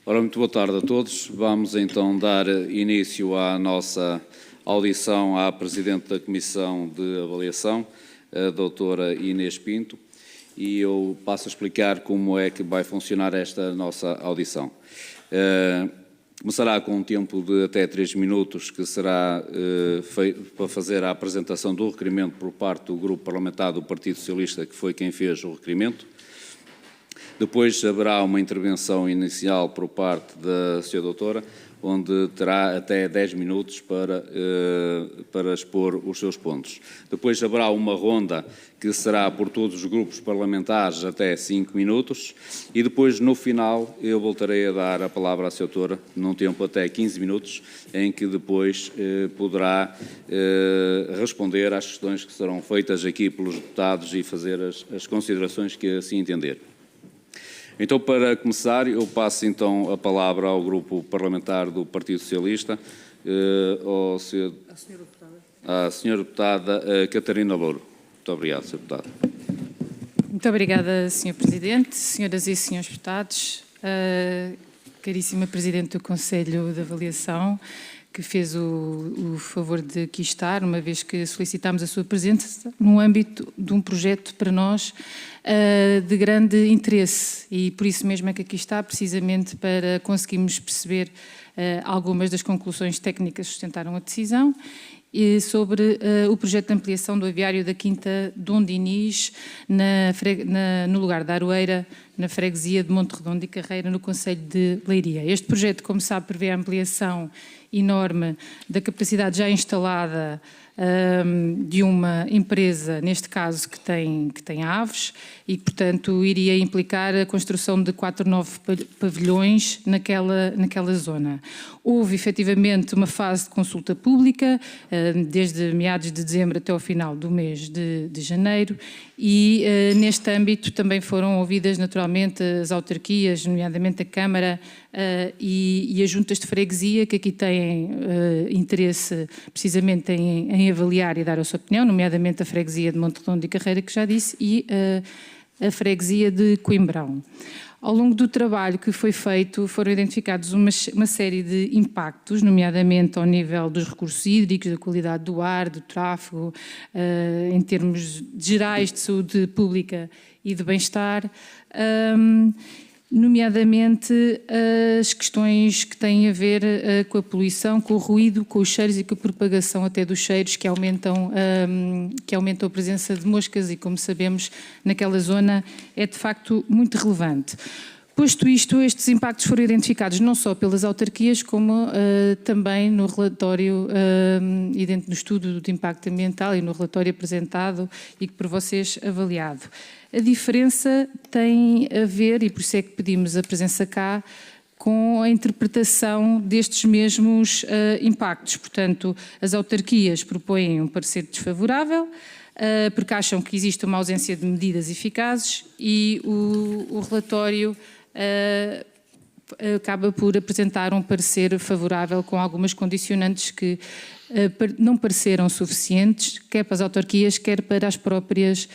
Ora, muito boa tarde a todos. Vamos então dar início à nossa audição à Presidente da Comissão de Avaliação, a doutora Inês Pinto, e eu passo a explicar como é que vai funcionar esta nossa audição. Começará com um tempo de até 3 minutos, que será para fazer a apresentação do requerimento por parte do Grupo Parlamentar do Partido Socialista, que foi quem fez o requerimento. Depois haverá uma intervenção inicial por parte da Sra. Doutora, onde terá até 10 minutos para expor os seus pontos. Depois haverá uma ronda que será por todos os grupos parlamentares até 5 minutos e depois, no final, eu voltarei a dar a palavra à Sra. Doutora, num tempo até 15 minutos, em que depois poderá responder às questões que serão feitas aqui pelos deputados e fazer as considerações que assim entender. Então, para começar, eu passo então a palavra ao Grupo Parlamentar do Partido Socialista, à Sra. Deputada Catarina Louro. Muito obrigado, Sra. Deputada. Muito obrigada, Sr. Presidente, senhoras e senhores deputados, caríssima Presidente do Conselho de Avaliação, que fez o favor de aqui estar, uma vez que solicitámos a sua presença no âmbito de um projeto para nós de grande interesse, e por isso mesmo é que aqui está, precisamente para conseguirmos perceber algumas das conclusões técnicas que sustentaram a decisão e sobre o projeto de ampliação do aviário da Quinta Dom Dinis, no lugar da Aroeira, na freguesia de Monte Redondo e Carreira, no concelho de Leiria. Este projeto, como sabe, prevê a ampliação enorme da capacidade já instalada de uma empresa, neste caso que tem aves, e portanto iria implicar a construção de 4 novos pavilhões naquela zona. Houve efetivamente uma fase de consulta pública, desde meados de dezembro até ao final do mês de janeiro, e neste âmbito também foram ouvidas naturalmente as autarquias, nomeadamente a Câmara e as juntas de freguesia, que aqui têm interesse precisamente em avaliar e dar a sua opinião, nomeadamente a freguesia de Monte Redondo e Carreira, que já disse, e a freguesia de Coimbrão. Ao longo do trabalho que foi feito, foram identificados uma série de impactos, nomeadamente ao nível dos recursos hídricos, da qualidade do ar, do tráfego, em termos gerais de saúde pública e de bem-estar, nomeadamente as questões que têm a ver com a poluição, com o ruído, com os cheiros e com a propagação até dos cheiros que aumentam a presença de moscas, e como sabemos naquela zona é de facto muito relevante. Posto isto, estes impactos foram identificados não só pelas autarquias, como também no relatório e dentro do estudo de impacto ambiental e no relatório apresentado e que por vocês avaliado. A diferença tem a ver, e por isso é que pedimos a presença cá, com a interpretação destes mesmos impactos. Portanto, as autarquias propõem um parecer desfavorável, porque acham que existe uma ausência de medidas eficazes, e o relatório acaba por apresentar um parecer favorável com algumas condicionantes que não pareceram suficientes, quer para as autarquias, quer para os próprios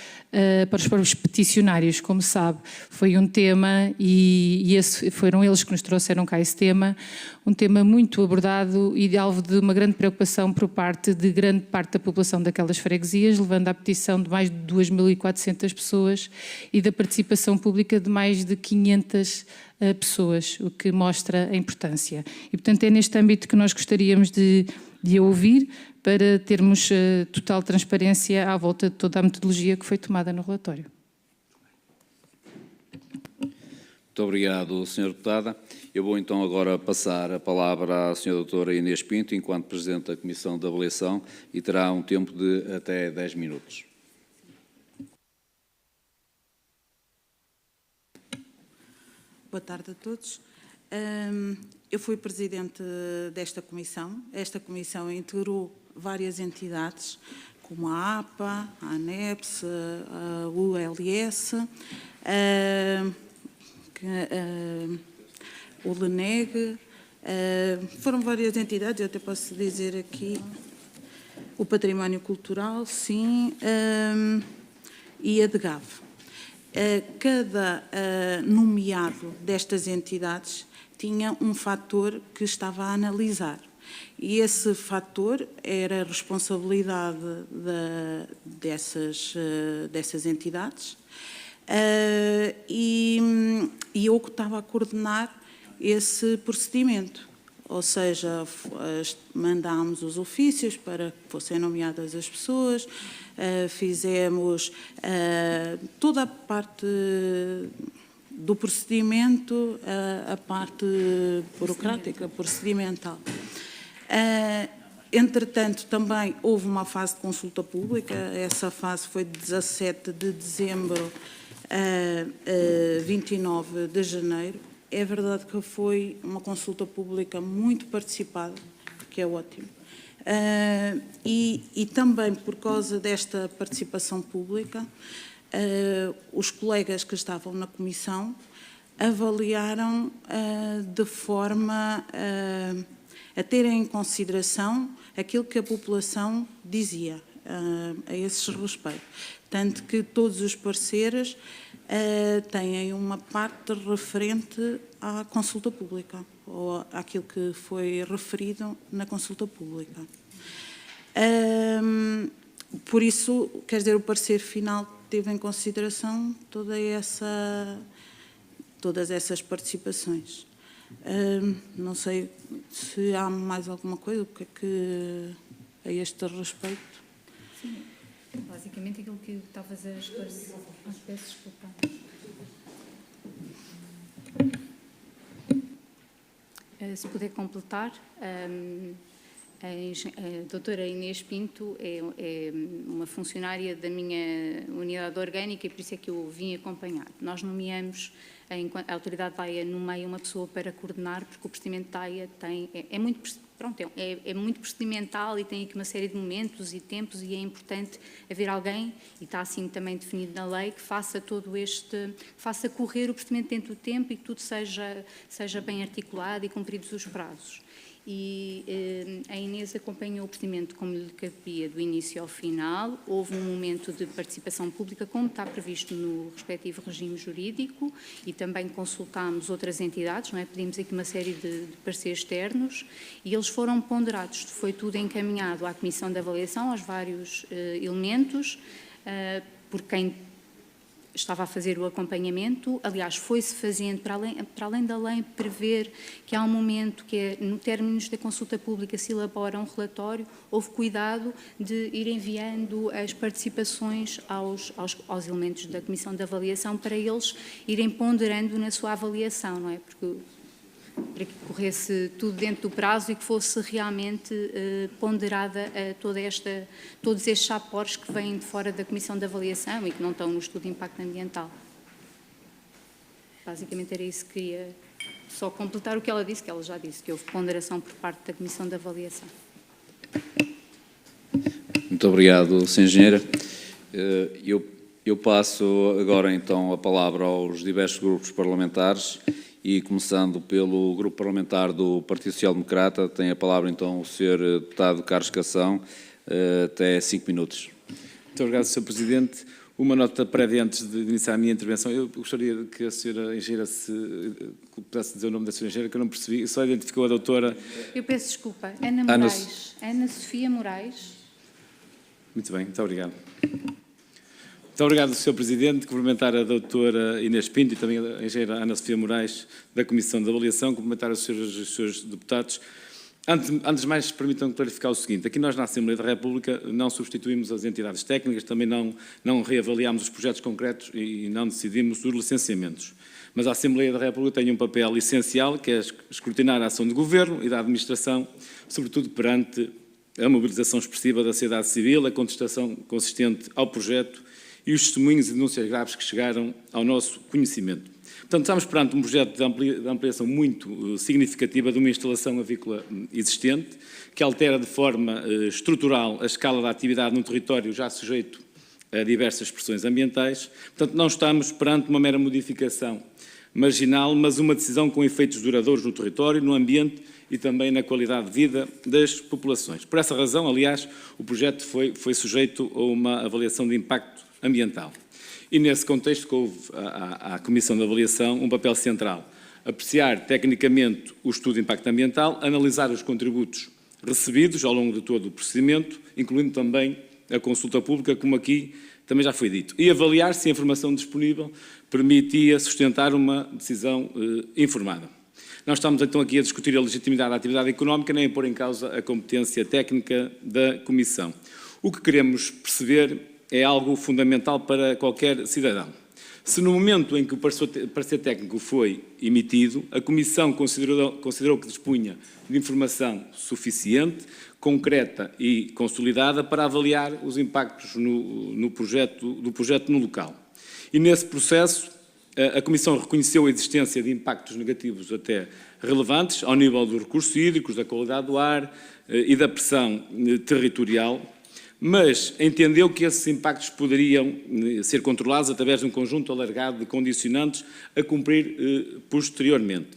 peticionários. Como sabe, foi um tema, e foram eles que nos trouxeram cá esse tema, um tema muito abordado e de alvo de uma grande preocupação por parte de grande parte da população daquelas freguesias, levando à petição de mais de 2.400 pessoas e da participação pública de mais de 500 pessoas, o que mostra a importância. E, portanto, é neste âmbito que nós gostaríamos de ouvir, para termos total transparência à volta de toda a metodologia que foi tomada no relatório. Muito obrigado, Sra. Deputada. Eu vou então agora passar a palavra à Sra. Doutora Inês Pinto, enquanto Presidente da Comissão de Avaliação, e terá um tempo de até 10 minutos. Boa tarde a todos. Eu fui Presidente desta Comissão. Esta Comissão integrou várias entidades, como a APA, a ANEPS, a ULS, o LENEG, foram várias entidades, eu até posso dizer aqui, o Património Cultural, sim, e a DGAV. Cada nomeado destas entidades tinha um fator que estava a analisar. E esse fator era a responsabilidade dessas entidades, e eu que estava a coordenar esse procedimento. Ou seja, mandámos os ofícios para que fossem nomeadas as pessoas, fizemos toda a parte do procedimento, a parte burocrática, procedimental. Entretanto, também houve uma fase de consulta pública. Essa fase foi de 17 de dezembro a 29 de janeiro. É verdade que foi uma consulta pública muito participada, que é ótimo. E também por causa desta participação pública, os colegas que estavam na comissão avaliaram de forma a terem em consideração aquilo que a população dizia a esse respeito. Tanto que todos os pareceres têm uma parte referente à consulta pública, ou àquilo que foi referido na consulta pública. Por isso, quer dizer, o parecer final teve em consideração todas essas participações. Não sei se há mais alguma coisa, o que é que a este respeito? Sim, basicamente aquilo que estavas a esclarecer. Peço desculpa. Se puder completar, a doutora Inês Pinto é uma funcionária da minha unidade orgânica e por isso é que eu vim acompanhar. Nós nomeamos a autoridade da AIA nomeia uma pessoa para coordenar, porque o procedimento da AIA é muito procedimental e tem aqui uma série de momentos e tempos e é importante haver alguém, e está assim também definido na lei, que faça faça correr o procedimento dentro do tempo e que tudo seja bem articulado e cumpridos os prazos. E a Inês acompanhou o procedimento como lhe cabia do início ao final. Houve um momento de participação pública, como está previsto no respectivo regime jurídico, e também consultámos outras entidades, não é? Pedimos aqui uma série de pareceres externos e eles foram ponderados. Foi tudo encaminhado à Comissão de Avaliação, aos vários elementos, por quem estava a fazer o acompanhamento. Aliás, foi-se fazendo, para além da lei prever que há um momento que é, no términos da consulta pública, se elabora um relatório, houve cuidado de ir enviando as participações aos elementos da Comissão de Avaliação para eles irem ponderando na sua avaliação, não é? Para que corresse tudo dentro do prazo e que fosse realmente ponderada todos estes aportes que vêm de fora da Comissão de Avaliação e que não estão no estudo de impacto ambiental. Basicamente era isso que queria só completar o que ela disse, que ela já disse, que houve ponderação por parte da Comissão de Avaliação. Muito obrigado, Sra. Engenheira. Eu passo agora então a palavra aos diversos grupos parlamentares. E, começando pelo Grupo Parlamentar do Partido Social Democrata, tem a palavra, então, o Sr. Deputado Carlos Cação, até 5 minutos. Muito obrigado, Sr. Presidente. Uma nota prévia antes de iniciar a minha intervenção. Eu gostaria que a Sra. Engenheira pudesse dizer o nome da Sra. Engenheira, que eu não percebi, só identificou a doutora... Eu peço desculpa. Ana Moraes. Ana Sofia Moraes. Muito bem, muito obrigado. Muito obrigado, Sr. Presidente. Cumprimentar a doutora Inês Pinto e também a engenheira Ana Sofia Moraes, da Comissão de Avaliação. Cumprimentar os senhores deputados. Antes de mais, permitam-me clarificar o seguinte. Aqui nós, na Assembleia da República, não substituímos as entidades técnicas, também não reavaliámos os projetos concretos e não decidimos os licenciamentos. Mas a Assembleia da República tem um papel essencial, que é escrutinar a ação do Governo e da Administração, sobretudo perante a mobilização expressiva da sociedade civil, a contestação consistente ao projeto e os testemunhos e denúncias graves que chegaram ao nosso conhecimento. Portanto, estamos perante um projeto de ampliação muito significativa de uma instalação avícola existente, que altera de forma estrutural a escala da atividade num território já sujeito a diversas pressões ambientais. Portanto, não estamos perante uma mera modificação marginal, mas uma decisão com efeitos duradouros no território, no ambiente e também na qualidade de vida das populações. Por essa razão, aliás, o projeto foi sujeito a uma avaliação de impacto ambiental. E nesse contexto que houve à Comissão de Avaliação um papel central. apreciar tecnicamente o estudo de impacto ambiental, analisar os contributos recebidos ao longo de todo o procedimento, incluindo também a consulta pública, como aqui também já foi dito, e avaliar se a informação disponível permitia sustentar uma decisão informada. Nós estamos então aqui a discutir a legitimidade da atividade económica, nem a pôr em causa a competência técnica da Comissão. O que queremos perceber é algo fundamental para qualquer cidadão. Se no momento em que o parecer técnico foi emitido, a Comissão considerou que dispunha de informação suficiente, concreta e consolidada para avaliar os impactos do projeto no local. E nesse processo, a Comissão reconheceu a existência de impactos negativos até relevantes, ao nível dos recursos hídricos, da qualidade do ar e da pressão territorial, mas entendeu que esses impactos poderiam ser controlados através de um conjunto alargado de condicionantes a cumprir posteriormente.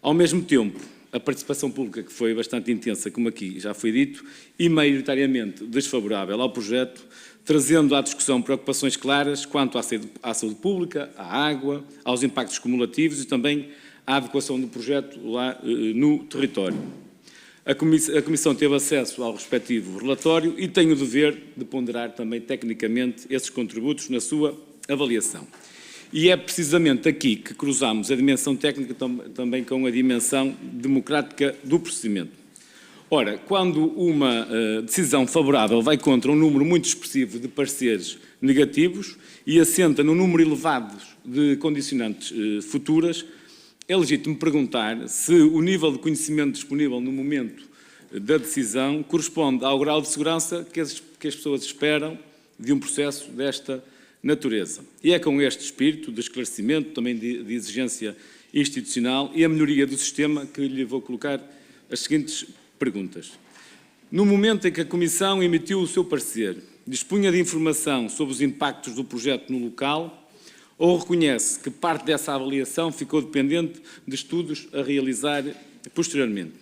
Ao mesmo tempo, a participação pública, que foi bastante intensa, como aqui já foi dito, e maioritariamente desfavorável ao projeto, trazendo à discussão preocupações claras quanto à saúde pública, à água, aos impactos cumulativos e também à adequação do projeto lá no território. A Comissão teve acesso ao respectivo relatório e tem o dever de ponderar também tecnicamente esses contributos na sua avaliação. E é precisamente aqui que cruzamos a dimensão técnica também com a dimensão democrática do procedimento. Ora, quando uma decisão favorável vai contra um número muito expressivo de pareceres negativos e assenta num número elevado de condicionantes futuras, é legítimo perguntar se o nível de conhecimento disponível no momento da decisão corresponde ao grau de segurança que as pessoas esperam de um processo desta natureza. E é com este espírito de esclarecimento, também de exigência institucional e a melhoria do sistema que lhe vou colocar as seguintes perguntas. No momento em que a Comissão emitiu o seu parecer, dispunha de informação sobre os impactos do projeto no local ou reconhece que parte dessa avaliação ficou dependente de estudos a realizar posteriormente?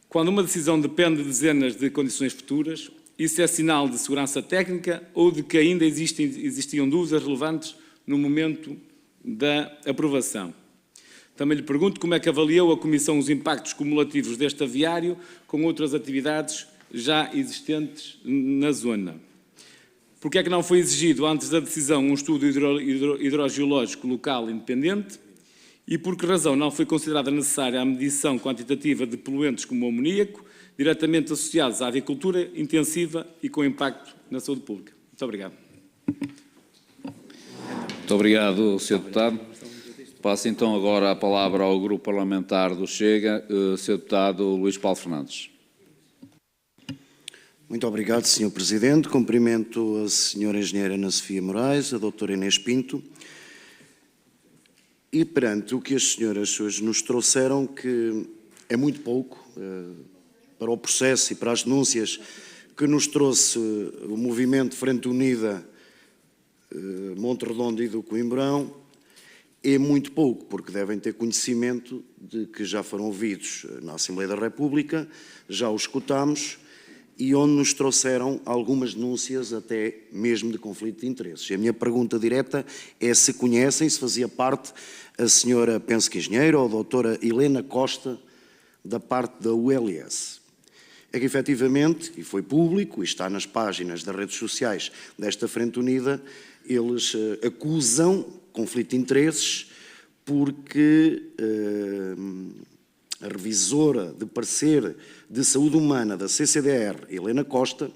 Quando uma decisão depende de dezenas de condições futuras, isso é sinal de segurança técnica ou de que ainda existiam dúvidas relevantes no momento da aprovação? Também lhe pergunto como é que avaliou a Comissão os impactos cumulativos deste aviário com outras atividades já existentes na zona. Porque é que não foi exigido, antes da decisão, um estudo hidrogeológico local independente? E por que razão não foi considerada necessária a medição quantitativa de poluentes como o amoníaco, diretamente associados à avicultura intensiva e com impacto na saúde pública? Muito obrigado. Muito obrigado, Sr. Deputado. Passo então agora a palavra ao Grupo Parlamentar do Chega, Sr. Deputado Luís Paulo Fernandes. Muito obrigado, Sr. Presidente. Cumprimento a Sra. Engenheira Ana Sofia Moraes, a Dra. Inês Pinto. E perante o que as senhoras hoje nos trouxeram, que é muito pouco para o processo e para as denúncias que nos trouxe o movimento Frente Unida Monte Redondo e do Coimbrão, é muito pouco, porque devem ter conhecimento de que já foram ouvidos na Assembleia da República, já os escutámos, e onde nos trouxeram algumas denúncias até mesmo de conflito de interesses. E a minha pergunta direta é se conhecem, se fazia parte a senhora, penso que engenheira, ou a doutora Helena Costa, da parte da ULS. É que, efetivamente, e foi público, e está nas páginas das redes sociais desta Frente Unida, eles acusam conflito de interesses porque a revisora de parecer de saúde humana da CCDR, Helena Costa,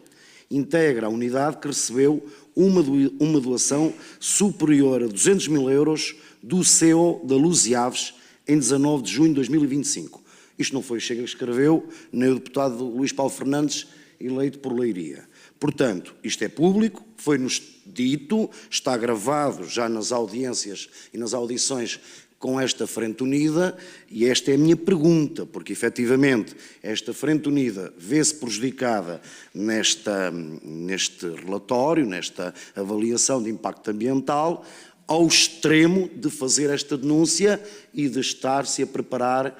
integra a unidade que recebeu uma doação superior a 200 mil euros do CEO da Luz e Aves em 19 de junho de 2025. Isto não foi o Chega que escreveu, nem o deputado Luís Paulo Fernandes, eleito por Leiria. Portanto, isto é público, foi-nos dito, está gravado já nas audiências e nas audições com esta Frente Unida, e esta é a minha pergunta, porque efetivamente esta Frente Unida vê-se prejudicada neste relatório, nesta avaliação de impacto ambiental, ao extremo de fazer esta denúncia e de estar-se a preparar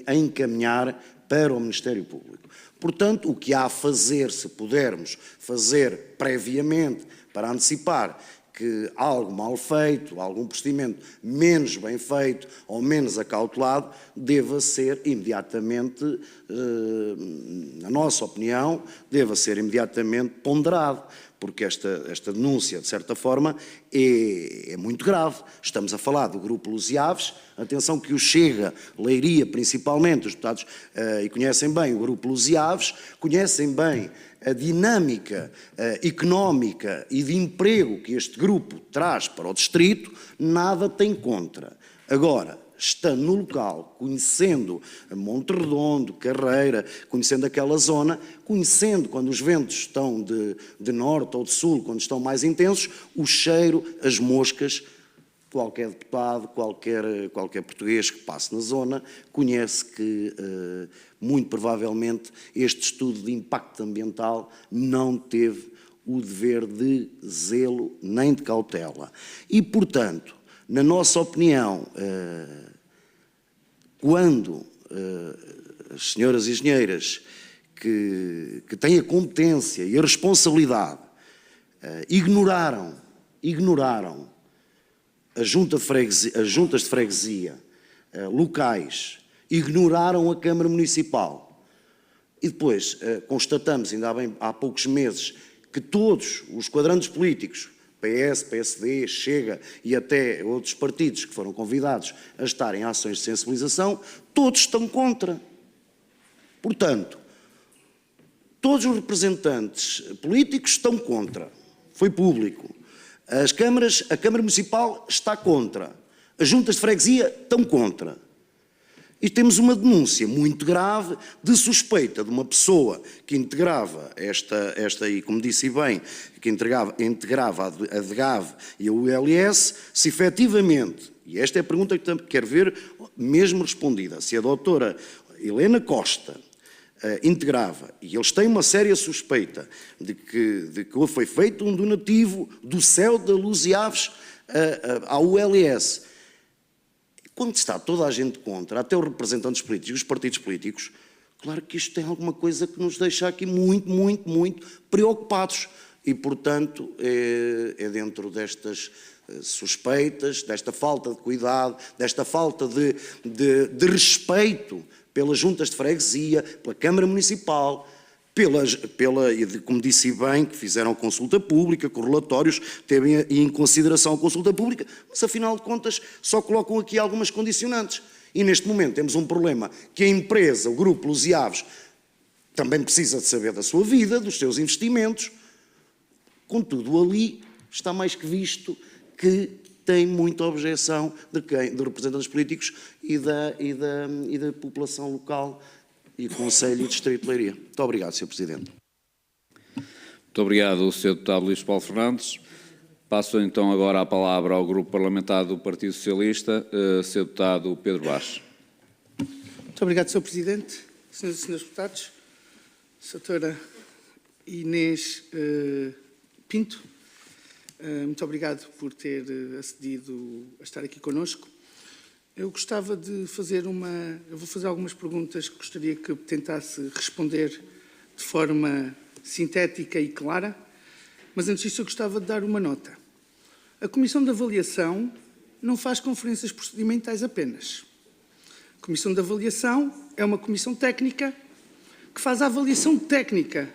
a encaminhar para o Ministério Público. Portanto, o que há a fazer, se pudermos fazer previamente, para antecipar que algo mal feito, algum procedimento menos bem feito ou menos acautelado, deva ser imediatamente, na nossa opinião, deva ser imediatamente ponderado, porque esta denúncia, de certa forma, é muito grave. Estamos a falar do Grupo Luziaves, atenção que o Chega, Leiria, principalmente, os deputados, e conhecem bem o Grupo Luziaves, conhecem bem a dinâmica económica e de emprego que este grupo traz para o distrito, nada tem contra. Agora, estando no local, conhecendo Monte Redondo, Carreira, conhecendo aquela zona, conhecendo quando os ventos estão de norte ou de sul, quando estão mais intensos, o cheiro, as moscas, qualquer deputado, qualquer português que passe na zona, conhece que, muito provavelmente, este estudo de impacto ambiental não teve o dever de zelo nem de cautela. E, portanto, na nossa opinião, quando as senhoras e engenheiras que têm a competência e a responsabilidade ignoraram as juntas de freguesia locais, ignoraram a Câmara Municipal e depois constatamos, ainda há poucos meses, que todos os quadrantes políticos, PS, PSD, Chega e até outros partidos que foram convidados a estar em ações de sensibilização, todos estão contra. Portanto, todos os representantes políticos estão contra. Foi público. A Câmara Municipal está contra. As juntas de freguesia estão contra. E temos uma denúncia muito grave de suspeita de uma pessoa que integrava e como disse bem, que integrava a DGAV e a ULS, se efetivamente, e esta é a pergunta que quero ver mesmo respondida, se a doutora Helena Costa integrava, e eles têm uma séria suspeita de que foi feito um donativo do céu da Luziaves à ULS. Quando está toda a gente contra, até os representantes políticos, os partidos políticos, claro que isto tem alguma coisa que nos deixa aqui muito preocupados. E, portanto, é dentro destas suspeitas, desta falta de cuidado, desta falta de respeito pelas juntas de freguesia, pela Câmara Municipal, como disse bem, que fizeram consulta pública, com relatórios, teve em consideração a consulta pública, mas afinal de contas só colocam aqui algumas condicionantes. E neste momento temos um problema que a empresa, o Grupo Luziaves, também precisa de saber da sua vida, dos seus investimentos. Contudo, ali está mais que visto que tem muita objeção de representantes políticos e da população local e Conselho e Distrito de Leiria. Muito obrigado, Sr. Presidente. Muito obrigado, Sr. Deputado Luís Paulo Fernandes. Passo então agora a palavra ao Grupo Parlamentar do Partido Socialista, Sr. Deputado Pedro Baixo. Muito obrigado, Sr. Presidente, Senhoras e Senhores Deputados, Sra. Inês Pinto, muito obrigado por ter acedido a estar aqui connosco. Eu gostava de eu vou fazer algumas perguntas que gostaria que tentasse responder de forma sintética e clara, mas antes disso eu gostava de dar uma nota. A Comissão de Avaliação não faz conferências procedimentais apenas. A Comissão de Avaliação é uma comissão técnica que faz a avaliação técnica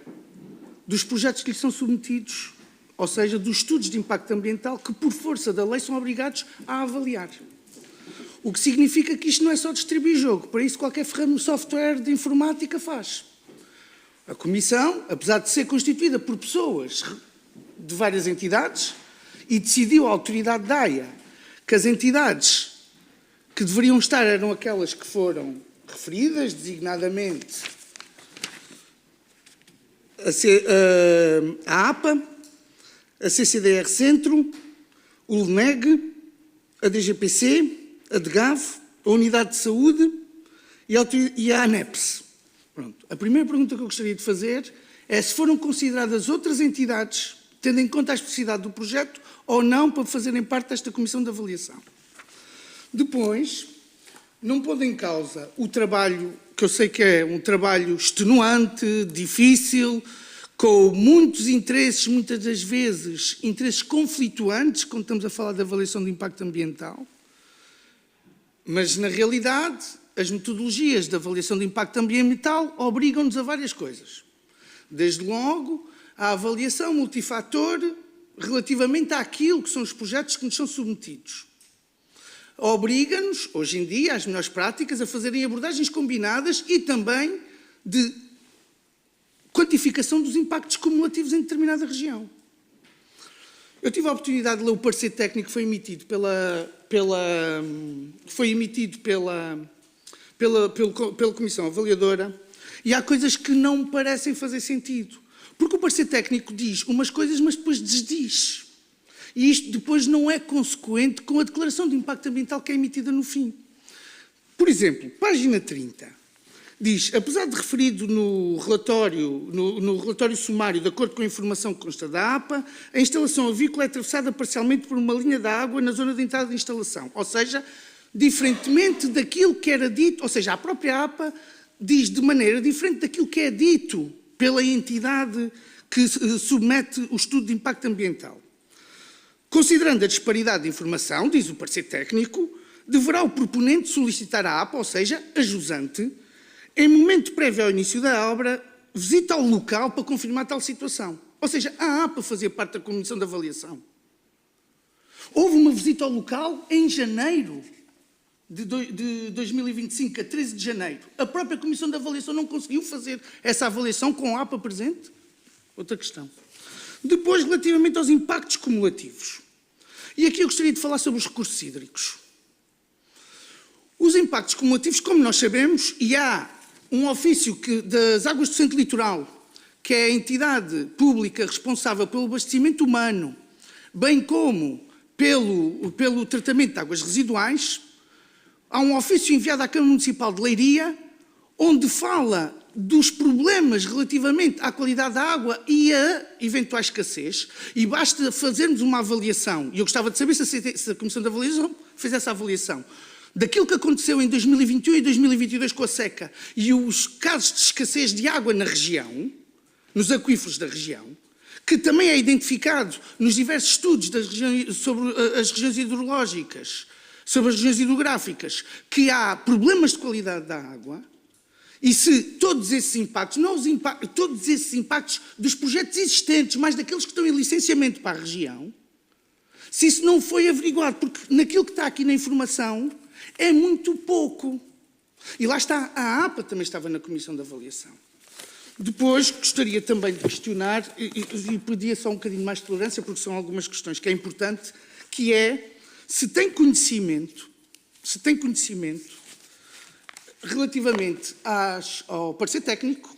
dos projetos que lhe são submetidos, ou seja, dos estudos de impacto ambiental que, por força da lei, são obrigados a avaliar. O que significa que isto não é só distribuir jogo, para isso qualquer software de informática faz. A Comissão, apesar de ser constituída por pessoas de várias entidades, e decidiu a autoridade da AIA que as entidades que deveriam estar eram aquelas que foram referidas, designadamente a APA, a CCDR Centro, o LNEG, a DGPC, a DGAV, a Unidade de Saúde e a ANEPS. Pronto. A primeira pergunta que eu gostaria de fazer é se foram consideradas outras entidades, tendo em conta a especificidade do projeto, ou não, para fazerem parte desta comissão de avaliação. Depois, não pondo em causa o trabalho, que eu sei que é um trabalho extenuante, difícil, com muitos interesses, muitas das vezes, interesses conflituantes, quando estamos a falar de avaliação de impacto ambiental, mas, na realidade, as metodologias de avaliação de impacto ambiental obrigam-nos a várias coisas. Desde logo, a avaliação multifator relativamente àquilo que são os projetos que nos são submetidos. Obriga-nos, hoje em dia, as melhores práticas a fazerem abordagens combinadas e também de quantificação dos impactos cumulativos em determinada região. Eu tive a oportunidade de ler o parecer técnico que foi emitido pela Comissão Avaliadora, e há coisas que não me parecem fazer sentido. Porque o parecer técnico diz umas coisas, mas depois desdiz. E isto depois não é consequente com a declaração de impacto ambiental que é emitida no fim. Por exemplo, página 30, diz, apesar de referido no relatório sumário, de acordo com a informação que consta da APA, a instalação avícola é atravessada parcialmente por uma linha de água na zona de entrada da instalação. Ou seja, diferentemente daquilo que era dito, ou seja, a própria APA diz de maneira diferente daquilo que é dito pela entidade que submete o estudo de impacto ambiental. Considerando a disparidade de informação, diz o parecer técnico, deverá o proponente solicitar à APA, ou seja, a jusante, em momento prévio ao início da obra, visita ao local para confirmar tal situação. Ou seja, a APA fazia parte da comissão de avaliação. Houve uma visita ao local em janeiro de 2025, a 13 de janeiro. A própria comissão de avaliação não conseguiu fazer essa avaliação com a APA presente? Outra questão. Depois, relativamente aos impactos cumulativos. E aqui eu gostaria de falar sobre os recursos hídricos. Os impactos cumulativos, como nós sabemos, e há um ofício das Águas do Centro Litoral, que é a entidade pública responsável pelo abastecimento humano, bem como pelo tratamento de águas residuais, há um ofício enviado à Câmara Municipal de Leiria, onde fala dos problemas relativamente à qualidade da água e a eventual escassez, e basta fazermos uma avaliação, e eu gostava de saber se a Comissão de Avaliação fez essa avaliação, daquilo que aconteceu em 2021 e 2022 com a seca, e os casos de escassez de água na região, nos aquíferos da região, que também é identificado nos diversos estudos sobre as regiões hidrológicas, sobre as regiões hidrográficas, que há problemas de qualidade da água. E se todos esses impactos, todos esses impactos dos projetos existentes, mais daqueles que estão em licenciamento para a região, se isso não foi averiguado, porque naquilo que está aqui na informação é muito pouco. E lá está, a APA também estava na comissão de avaliação. Depois gostaria também de questionar, e pedia só um bocadinho mais de tolerância, porque são algumas questões que é importante, que é se tem conhecimento relativamente ao parecer técnico,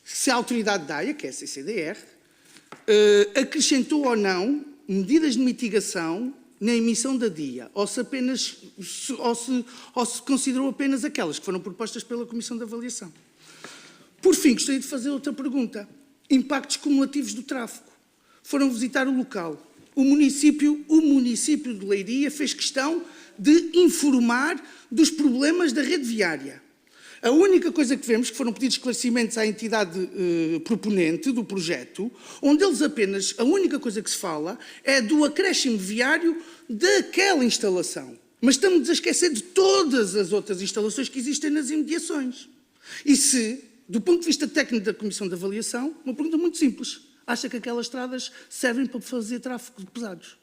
se a autoridade da AIA, que é a CCDR, acrescentou ou não medidas de mitigação na emissão da DIA, ou se considerou apenas aquelas que foram propostas pela Comissão de Avaliação. Por fim, gostaria de fazer outra pergunta. Impactos cumulativos do tráfego. Foram visitar o local. O município de Leiria fez questão de informar dos problemas da rede viária. A única coisa que vemos, que foram pedidos esclarecimentos à entidade proponente do projeto, onde eles apenas, a única coisa que se fala é do acréscimo viário daquela instalação. Mas estamos a esquecer de todas as outras instalações que existem nas imediações. E se, do ponto de vista técnico da Comissão de Avaliação, uma pergunta muito simples, acha que aquelas estradas servem para fazer tráfego de pesados?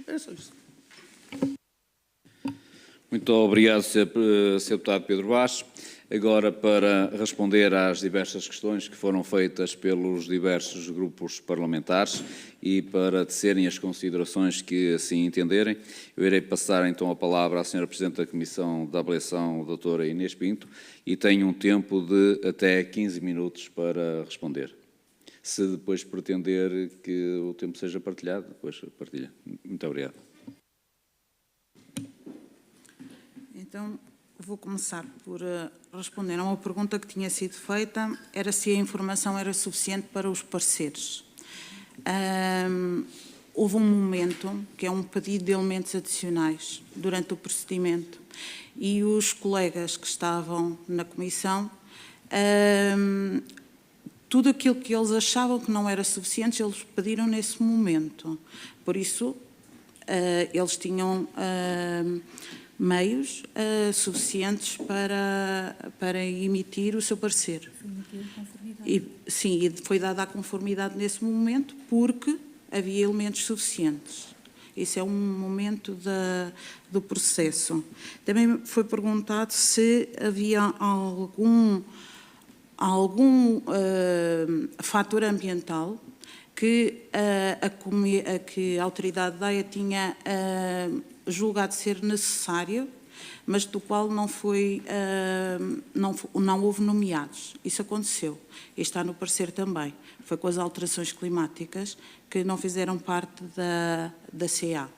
Era só isso. Muito obrigado, Sr. Deputado Pedro Vaz. Agora, para responder às diversas questões que foram feitas pelos diversos grupos parlamentares e para tecerem as considerações que assim entenderem, eu irei passar então a palavra à Sra. Presidente da Comissão de Avaliação, doutora Inês Pinto, e tenho um tempo de até 15 minutos para responder. Se depois pretender que o tempo seja partilhado, depois partilha. Muito obrigado. Então, vou começar por responder a uma pergunta que tinha sido feita, era se a informação era suficiente para os pareceres. Houve um momento, que é um pedido de elementos adicionais durante o procedimento, e os colegas que estavam na comissão tudo aquilo que eles achavam que não era suficiente, eles pediram nesse momento. Por isso, eles tinham meios suficientes para emitir o seu parecer. Sim, e foi dada a conformidade nesse momento porque havia elementos suficientes. Isso é um momento do processo. Também foi perguntado se havia algum fator ambiental que a autoridade da AIA tinha julgado ser necessário, mas do qual não houve nomeados. Isso aconteceu e está no parecer também. Foi com as alterações climáticas que não fizeram parte da CA.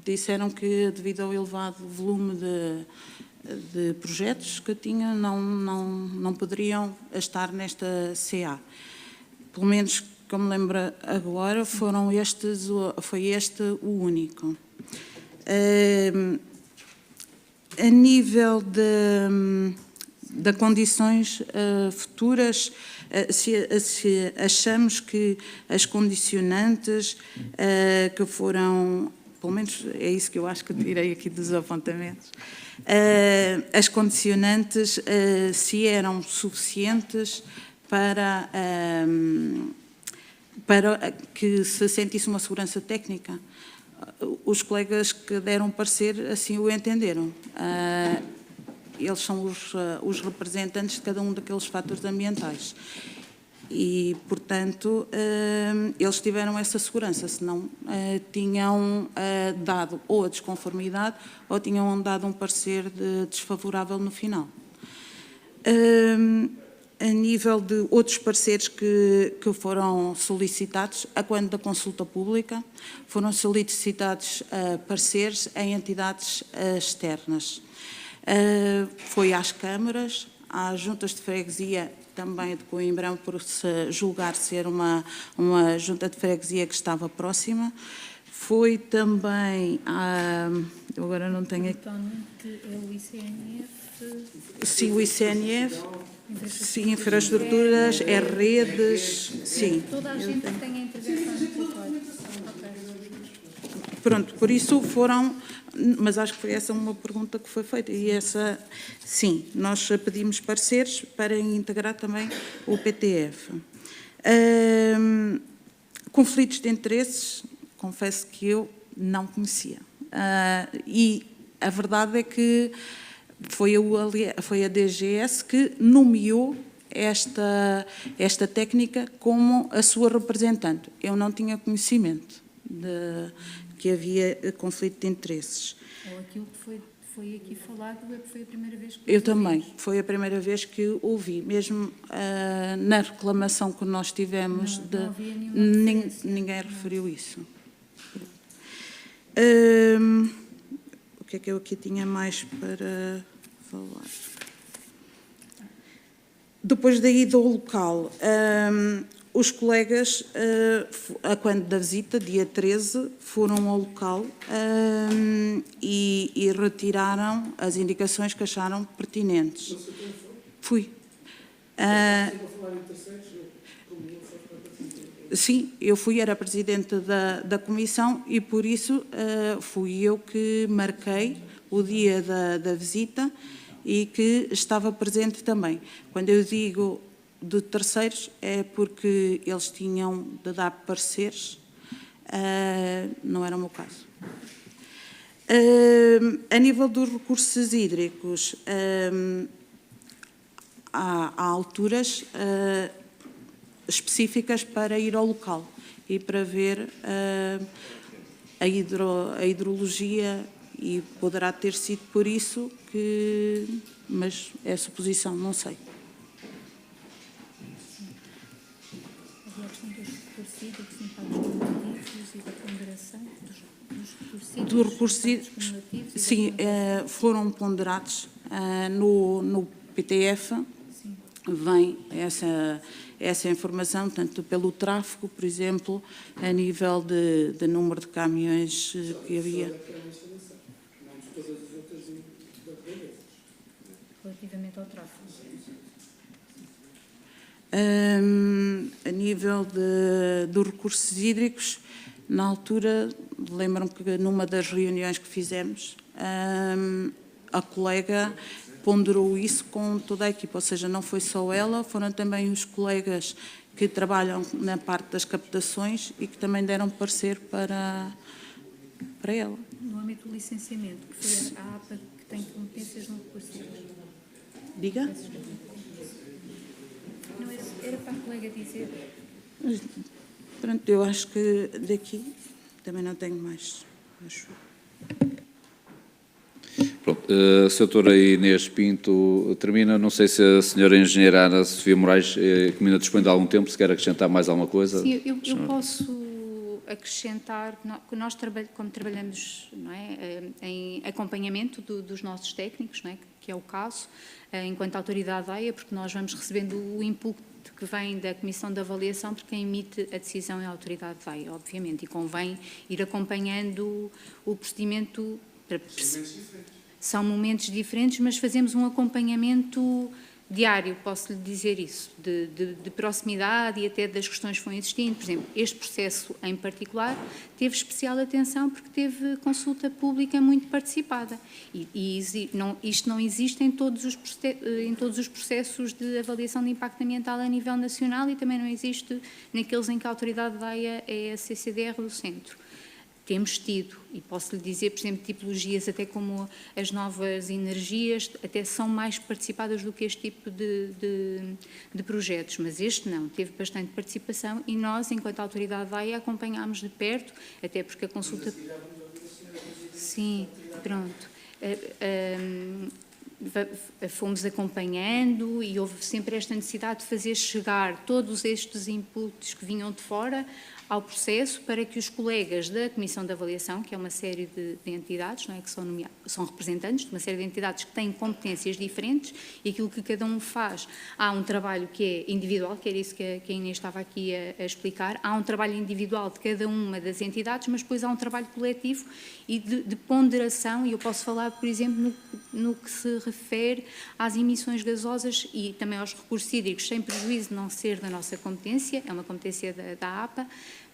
Disseram que, devido ao elevado volume de projetos que tinham, não poderiam estar nesta CA. Pelo menos, como me lembro agora, foi este o único. A nível de condições futuras, se achamos que as condicionantes que foram, pelo menos é isso que eu acho que tirei aqui dos apontamentos, as condicionantes se eram suficientes para que se sentisse uma segurança técnica. Os colegas que deram parecer assim o entenderam. Eles são os representantes de cada um daqueles fatores ambientais. E, portanto, eles tiveram essa segurança, senão tinham dado ou a desconformidade ou tinham dado um parecer desfavorável no final. A nível de outros pareceres que foram solicitados, a quando da consulta pública, foram solicitados pareceres em entidades externas. Foi às câmaras, às juntas de freguesia, também de Coimbrão, por se julgar ser uma junta de freguesia que estava próxima. Foi também eu agora não tenho aqui. É o ICNF? Sim, o ICNF. Sim, infraestruturas, redes, sim. Toda a gente tem a intervenção no território. Pronto, por isso foram, mas acho que foi essa uma pergunta que foi feita, e essa, sim, nós pedimos pareceres para integrar também o PTF. Conflitos de interesses, confesso que eu não conhecia. E a verdade é que foi a DGS que nomeou esta técnica como a sua representante. Eu não tinha conhecimento de que havia conflito de interesses. Ou aquilo que foi aqui falado, foi a primeira vez que eu também, foi a primeira vez que ouvi, mesmo na reclamação que nós tivemos, não havia nenhuma ninguém referiu isso. O que é que eu aqui tinha mais para falar? Depois da ida ao local, os colegas, a quando da visita, dia 13, foram ao local e retiraram as indicações que acharam pertinentes. Fui. Sim, eu fui, era presidente da comissão e por isso fui eu que marquei o dia da visita e que estava presente também. Quando eu digo de terceiros é porque eles tinham de dar pareceres, não era o meu caso. A nível dos recursos hídricos, há alturas específicas para ir ao local e para ver a hidrologia, e poderá ter sido por isso que, mas é suposição, não sei. Havia a questão dos recursos hídricos, impactos cumulativos e da ponderação dos recursos hídricos. Sim, foram ponderados no PTF. Sim. Vem essa informação, tanto pelo tráfego, por exemplo, a nível de número de caminhões que havia. Relativamente ao tráfego. A nível dos recursos hídricos, na altura, lembro-me que numa das reuniões que fizemos, a colega ponderou isso com toda a equipa, ou seja, não foi só ela, foram também os colegas que trabalham na parte das captações e que também deram parecer para ela. No âmbito do licenciamento, que foi a APA que tem competências no recurso hídrico. Diga? Não, era para a colega dizer. Pronto, eu acho que daqui também não tenho mais. Acho. Pronto, a doutora Inês Pinto termina. Não sei se a senhora engenheira Ana Sofia Moraes, que ainda dispõe de algum tempo, se quer acrescentar mais alguma coisa. Sim, eu posso acrescentar que nós, como trabalhamos, não é, em acompanhamento dos nossos técnicos, não é, que é o caso, enquanto autoridade AIA, porque nós vamos recebendo o input que vem da Comissão de Avaliação, porque quem emite a decisão é a autoridade AIA, obviamente, e convém ir acompanhando o procedimento. São momentos diferentes, mas fazemos um acompanhamento diário, posso lhe dizer isso, de proximidade e até das questões que vão existindo. Por exemplo, este processo em particular teve especial atenção porque teve consulta pública muito participada e isto não existe em todos os processos de avaliação de impacto ambiental a nível nacional e também não existe naqueles em que a autoridade da AIA é a CCDR do centro. Temos tido, e posso lhe dizer, por exemplo, tipologias até como as novas energias, até são mais participadas do que este tipo de projetos, mas este não, teve bastante participação e nós, enquanto autoridade da AIA, acompanhámos de perto, até porque a consulta... Sim, pronto. Fomos acompanhando e houve sempre esta necessidade de fazer chegar todos estes inputs que vinham de fora ao processo para que os colegas da Comissão de Avaliação, que é uma série de entidades, não é, que são representantes de uma série de entidades que têm competências diferentes e aquilo que cada um faz, há um trabalho que é individual, que era isso que a Inês estava aqui a explicar, há um trabalho individual de cada uma das entidades, mas depois há um trabalho coletivo e de ponderação, e eu posso falar, por exemplo, no que se refere às emissões gasosas e também aos recursos hídricos, sem prejuízo de não ser da nossa competência, é uma competência da APA,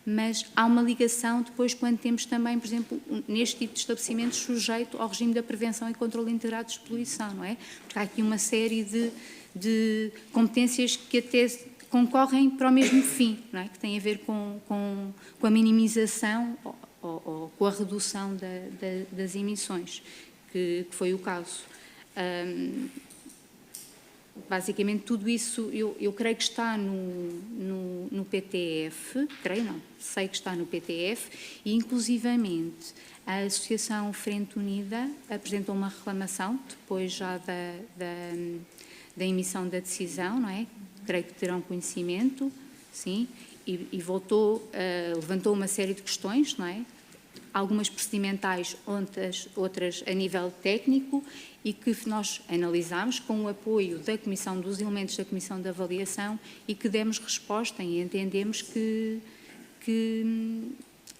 mas há uma ligação depois quando temos também, por exemplo, neste tipo de estabelecimentos sujeito ao regime da prevenção e controle integrado de poluição, não é? Porque há aqui uma série de competências que até concorrem para o mesmo fim, não é? Que tem a ver com a minimização ou com a redução das emissões, que foi o caso. Basicamente, tudo isso, eu creio que está no PTF, creio não, sei que está no PTF, e inclusivamente a Associação Frente Unida apresentou uma reclamação, depois já da emissão da decisão, não é? Creio que terão conhecimento, sim, e levantou uma série de questões, não é? Algumas procedimentais, outras a nível técnico, e que nós analisámos com o apoio dos elementos da Comissão de Avaliação e que demos resposta e entendemos que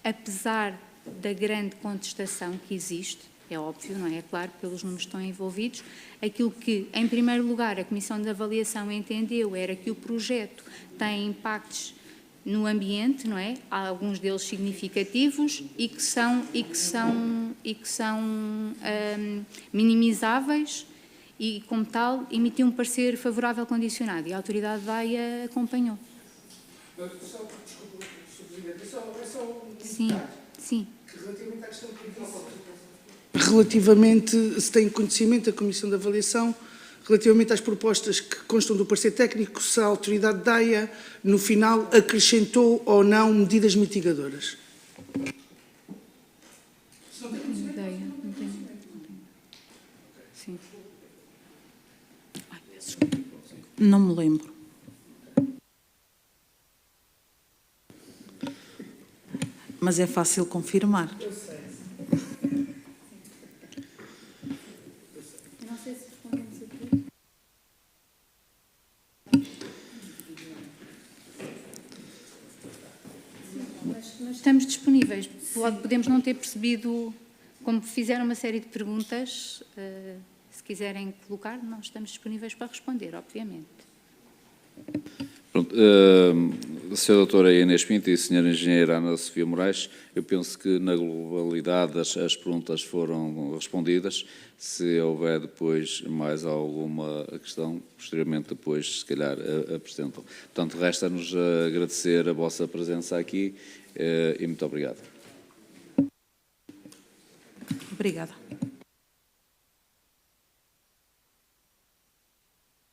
apesar da grande contestação que existe, é óbvio, não é? É claro, pelos números que estão envolvidos, aquilo que, em primeiro lugar, a Comissão de Avaliação entendeu era que o projeto tem impactos no ambiente, não é? Há alguns deles significativos e que são minimizáveis e, como tal, emitiu um parecer favorável condicionado e a autoridade da AIA acompanhou. Sim, sim. Relativamente, se tem conhecimento da Comissão de Avaliação, relativamente às propostas que constam do parecer técnico, se a autoridade da AIA, no final, acrescentou ou não medidas mitigadoras. Não tenho ideia, não tenho. Sim. Ai, peço desculpa. Não me lembro. Mas é fácil confirmar. Não sei se respondemos aqui. Mas estamos disponíveis. Podemos não ter percebido, como fizeram uma série de perguntas, se quiserem colocar, nós estamos disponíveis para responder, obviamente. Pronto, Sra. Doutora Inês Pinto e Sra. Engenheira Ana Sofia Moraes, eu penso que na globalidade as perguntas foram respondidas. Se houver depois mais alguma questão, posteriormente depois se calhar apresentam. Portanto, resta-nos agradecer a vossa presença aqui e muito obrigado. Obrigada.